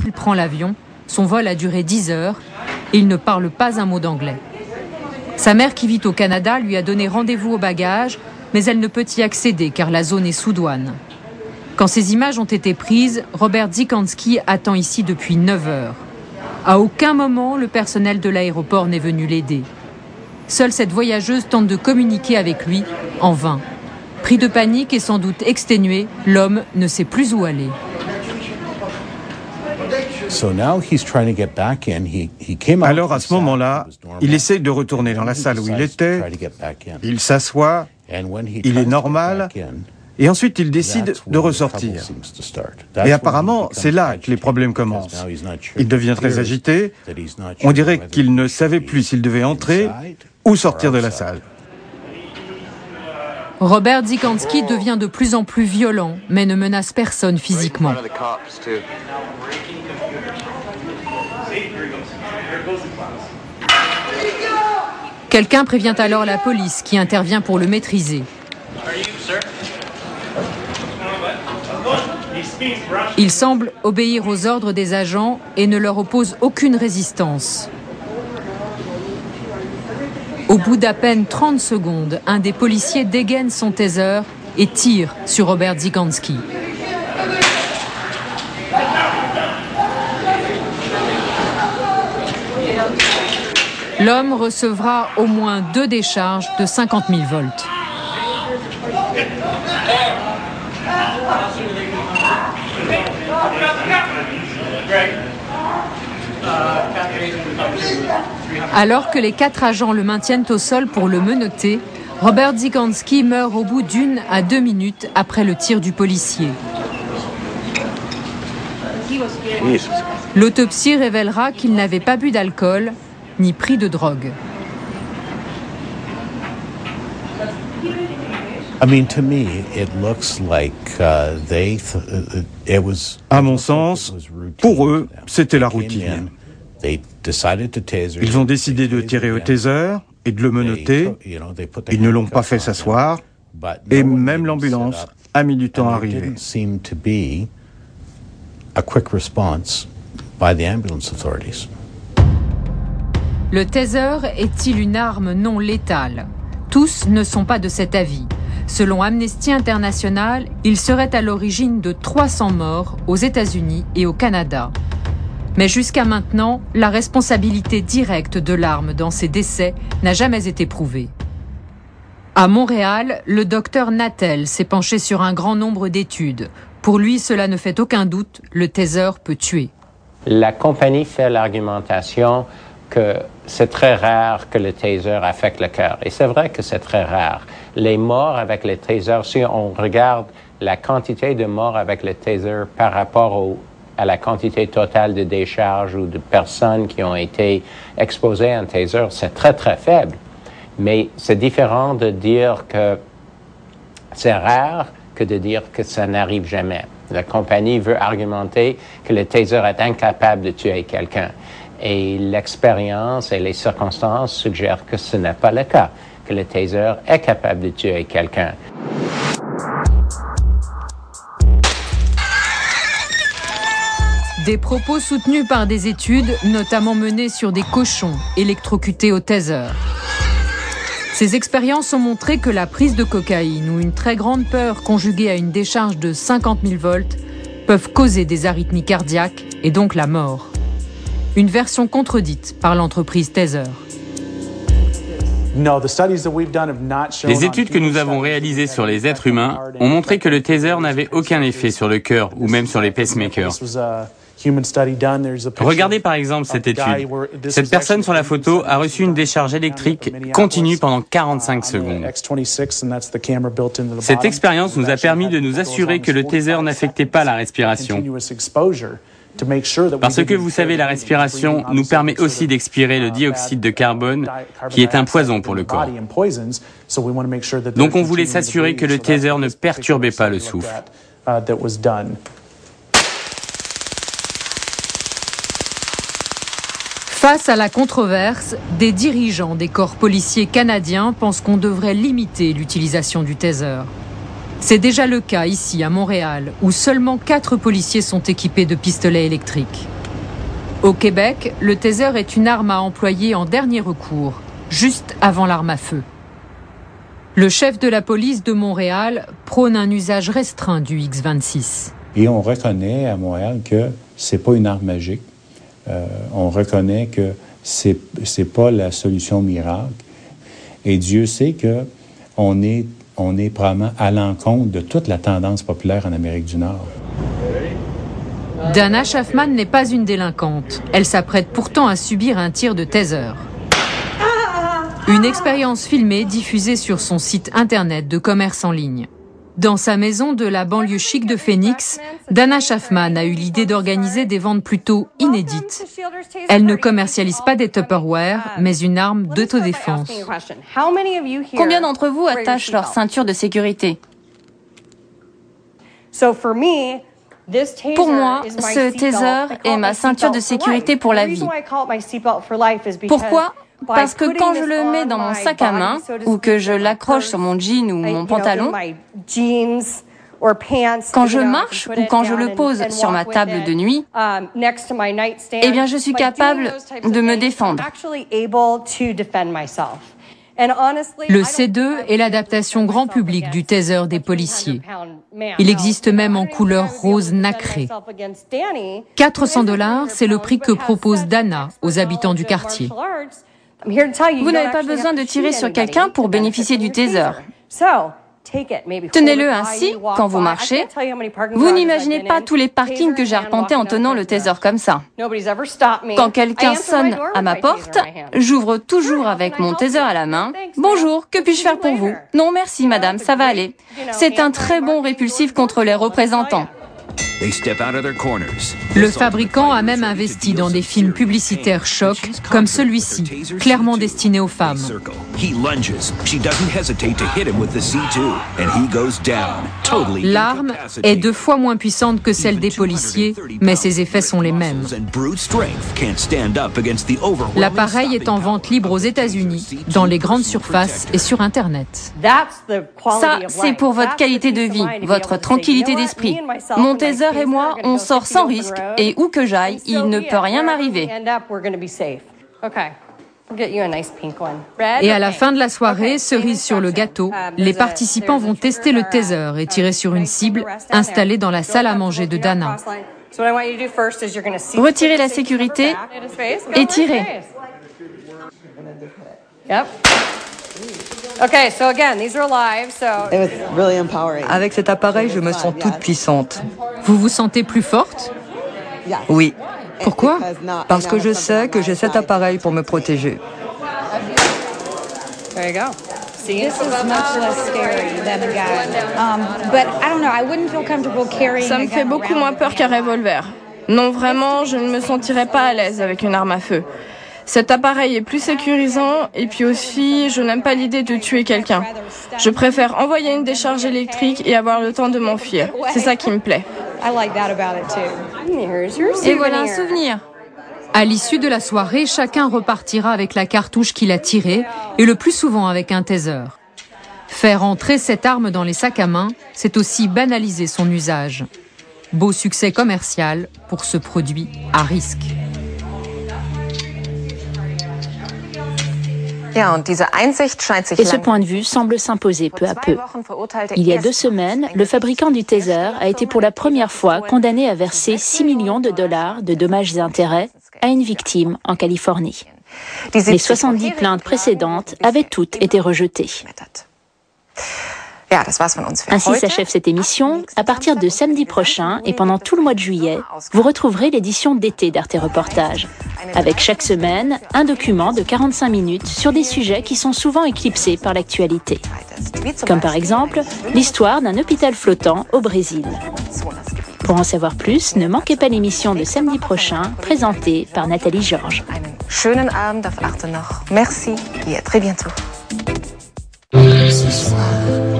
Il prend l'avion, son vol a duré 10 heures et il ne parle pas un mot d'anglais. Sa mère qui vit au Canada lui a donné rendez-vous au bagage, mais elle ne peut y accéder car la zone est sous douane. Quand ces images ont été prises, Robert Dziekanski attend ici depuis 9 heures. À aucun moment, le personnel de l'aéroport n'est venu l'aider. Seule cette voyageuse tente de communiquer avec lui, en vain. Pris de panique et sans doute exténué, l'homme ne sait plus où aller. Alors à ce moment-là, il essaie de retourner dans la salle où il était, il s'assoit, il est normal, et ensuite il décide de ressortir. Et apparemment, c'est là que les problèmes commencent. Il devient très agité, on dirait qu'il ne savait plus s'il devait entrer ou sortir de la salle. Robert Dziekanski devient de plus en plus violent, mais ne menace personne physiquement. Quelqu'un prévient alors la police qui intervient pour le maîtriser. Il semble obéir aux ordres des agents et ne leur oppose aucune résistance. Au bout d'à peine 30 secondes, un des policiers dégaine son taser et tire sur Robert Dziekanski. L'homme recevra au moins 2 décharges de 50 000 volts. Alors que les 4 agents le maintiennent au sol pour le menotter, Robert Dziekanski meurt au bout d'1 à 2 minutes après le tir du policier. L'autopsie révélera qu'il n'avait pas bu d'alcool ni pris de drogue. À mon sens, pour eux, c'était la routine. Ils ont décidé de tirer au taser et de le menotter. Ils ne l'ont pas fait s'asseoir et même l'ambulance a mis du temps à arriver. Le taser est-il une arme non létale? Tous ne sont pas de cet avis. Selon Amnesty International, il serait à l'origine de 300 morts aux États-Unis et au Canada. Mais jusqu'à maintenant, la responsabilité directe de l'arme dans ces décès n'a jamais été prouvée. À Montréal, le docteur Natel s'est penché sur un grand nombre d'études. Pour lui, cela ne fait aucun doute, le taser peut tuer. La compagnie fait l'argumentation que c'est très rare que le taser affecte le cœur. Et c'est vrai que c'est très rare. Les morts avec le taser, si on regarde la quantité de morts avec le taser par rapport à la quantité totale de décharges ou de personnes qui ont été exposées à un taser, c'est très, très faible. Mais c'est différent de dire que c'est rare que de dire que ça n'arrive jamais. La compagnie veut argumenter que le taser est incapable de tuer quelqu'un. Et l'expérience et les circonstances suggèrent que ce n'est pas le cas, que le taser est capable de tuer quelqu'un. Des propos soutenus par des études, notamment menées sur des cochons électrocutés au taser. Ces expériences ont montré que la prise de cocaïne ou une très grande peur conjuguée à une décharge de 50 000 volts peuvent causer des arythmies cardiaques et donc la mort. Une version contredite par l'entreprise Taser. Les études que nous avons réalisées sur les êtres humains ont montré que le taser n'avait aucun effet sur le cœur ou même sur les pacemakers. Regardez par exemple cette étude. Cette personne sur la photo a reçu une décharge électrique continue pendant 45 secondes. Cette expérience nous a permis de nous assurer que le taser n'affectait pas la respiration. Parce que vous savez, la respiration nous permet aussi d'expirer le dioxyde de carbone, qui est un poison pour le corps. Donc on voulait s'assurer que le taser ne perturbait pas le souffle. Face à la controverse, des dirigeants des corps policiers canadiens pensent qu'on devrait limiter l'utilisation du taser. C'est déjà le cas ici, à Montréal, où seulement 4 policiers sont équipés de pistolets électriques. Au Québec, le taser est une arme à employer en dernier recours, juste avant l'arme à feu. Le chef de la police de Montréal prône un usage restreint du X-26. Et on reconnaît à Montréal que c'est pas une arme magique. On reconnaît que c'est pas la solution miracle. Et Dieu sait que on est probablement à l'encontre de toute la tendance populaire en Amérique du Nord. Dana Schaffman n'est pas une délinquante. Elle s'apprête pourtant à subir un tir de taser. Une expérience filmée diffusée sur son site internet de commerce en ligne. Dans sa maison de la banlieue chic de Phoenix, Dana Schaffman a eu l'idée d'organiser des ventes plutôt inédites. Elle ne commercialise pas des Tupperware, mais une arme d'autodéfense. Combien d'entre vous attachent leur ceinture de sécurité? Pour moi, ce taser est ma ceinture de sécurité pour la vie. Pourquoi? Parce que quand je le mets dans mon sac à main ou que je l'accroche sur mon jean ou mon pantalon, quand je marche ou quand je le pose sur ma table de nuit, eh bien je suis capable de me défendre. Le C2 est l'adaptation grand public du taser des policiers. Il existe même en couleur rose nacrée. 400 $, c'est le prix que propose Dana aux habitants du quartier. Vous n'avez pas besoin de tirer sur quelqu'un pour bénéficier du taser. Tenez-le ainsi quand vous marchez. Vous n'imaginez pas tous les parkings que j'ai arpentés en tenant le taser comme ça. Quand quelqu'un sonne à ma porte, j'ouvre toujours avec mon taser à la main. Bonjour, que puis-je faire pour vous? Non, merci madame, ça va aller. C'est un très bon répulsif contre les représentants. Le fabricant a même investi dans des films publicitaires chocs comme celui-ci, clairement destiné aux femmes. L'arme est 2 fois moins puissante que celle des policiers, mais ses effets sont les mêmes. L'appareil est en vente libre aux États-Unis, dans les grandes surfaces et sur Internet. Ça, c'est pour votre qualité de vie, votre tranquillité d'esprit. Mon taser et moi, on sort sans risque et où que j'aille, il ne peut rien m'arriver. Et à la fin de la soirée, cerise sur le gâteau, les participants vont tester le taser et tirer sur une cible installée dans la salle à manger de Dana. Retirez la sécurité et tirez. Avec cet appareil, je me sens toute puissante. Vous vous sentez plus forte? Oui. Pourquoi? Parce que je sais que j'ai cet appareil pour me protéger. Ça me fait beaucoup moins peur qu'un revolver. Non, vraiment, je ne me sentirais pas à l'aise avec une arme à feu. Cet appareil est plus sécurisant et puis aussi, je n'aime pas l'idée de tuer quelqu'un. Je préfère envoyer une décharge électrique et avoir le temps de m'enfuir. C'est ça qui me plaît. Et voilà un souvenir. À l'issue de la soirée, chacun repartira avec la cartouche qu'il a tirée et le plus souvent avec un taser. Faire entrer cette arme dans les sacs à main, c'est aussi banaliser son usage. Beau succès commercial pour ce produit à risque. Et ce point de vue semble s'imposer peu à peu. Il y a 2 semaines, le fabricant du taser a été pour la première fois condamné à verser 6 millions de dollars de dommages et intérêts à une victime en Californie. Les 70 plaintes précédentes avaient toutes été rejetées. Ainsi s'achève cette émission. À partir de samedi prochain et pendant tout le mois de juillet, vous retrouverez l'édition d'été d'Arte Reportage. Avec chaque semaine, un document de 45 minutes sur des sujets qui sont souvent éclipsés par l'actualité. Comme par exemple, l'histoire d'un hôpital flottant au Brésil. Pour en savoir plus, ne manquez pas l'émission de samedi prochain, présentée par Nathalie Georges. Schönen Abend auf Arte noch. Merci et à très bientôt. Ce soir.